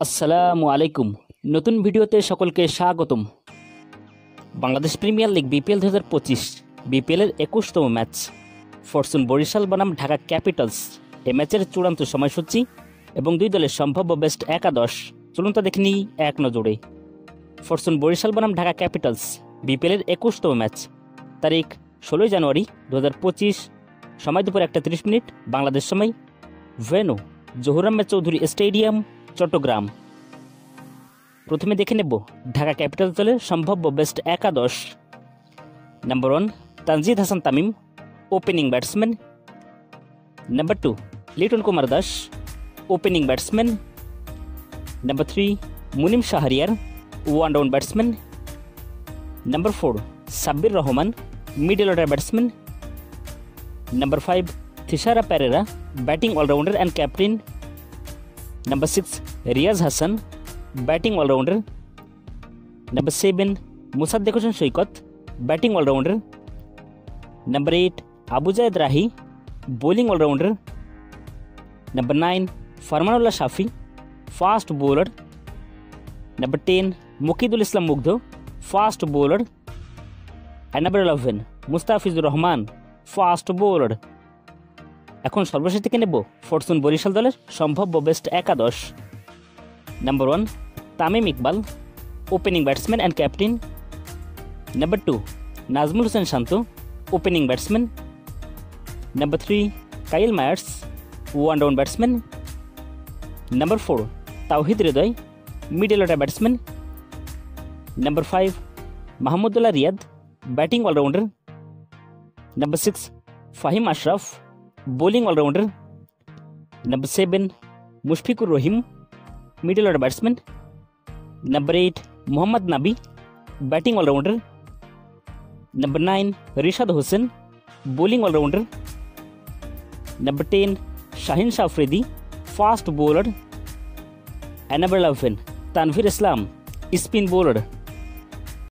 আসসালামু আলাইকুম। নতুন ভিডিওতে সকলকে স্বাগতম। বাংলাদেশ প্রিমিয়ার লিগ বিপিএল 2025 বিপিএলের 21তম ম্যাচ ফরচুন বরিশাল বনাম ঢাকা ক্যাপিটালস। এই ম্যাচের চূড়ান্ত সময়সূচি এবং দুই দলের সম্ভাব্য বেস্ট একাদশ চলুন তা দেখে নিই এক নজরে। ফরচুন বরিশাল বনাম ঢাকা ক্যাপিটালস বিপিএলের 21তম ম্যাচ, তারিখ 16 জানুয়ারি 2025, সময় দুপুর 1:30 বাংলাদেশ সময়, ভেন্যু জহুর আহমেদ চৌধুরী স্টেডিয়াম, চট্টগ্রাম। প্রথমে দেখে নেব ঢাকা ক্যাপিটালস দলের সম্ভাব্য বেস্ট একাদশ। Number 1 Tanzid Hasan Tamim, opening batsman. Number 2 Liton Kumar Das, opening batsman. Number 3 Munim Shahriar, one down batsman. Number 4 Sabbir Rahman, middle order batsman. Number 5 Thisara Perera, batting allrounder and captain. Number 6 Riaz Hasan, batting allrounder. Number 7 Mosaddek Hossain Saikat, batting allrounder. Number 8 Abu Zayed Rahi, bowling allrounder. Number 9 Farmanullah Shafi, fast bowler. Number 10 Mukidul Islam Mugdho, fast bowler. And number 11 Mustafizur Rahman, fast bowler. এখন সর্বশেষ থেকে নেব Fortune Barishal দলের সম্ভাব্য best একাদশ। Number 1 Tamim Iqbal, opening batsman and captain. Number 2 Najmul Hossain Shanto, opening batsman. Number 3 Kyle Mayers, one down batsman. Number 4 Towhid Hridoy, middle order batsman. Number 5 Mahmudullah Riyad, batting allrounder. Number 6 Faheem Ashraf, bowling allrounder. Number 7 Mushfiqur Rahim, middle order batsman. Number 8 Mohammad Nabi, batting allrounder. Number 9 Rishad Hossain, bowling allrounder. Number 10 Shaheen Shah Afridi, fast bowler. And number 11 Tanvir Islam, spin bowler.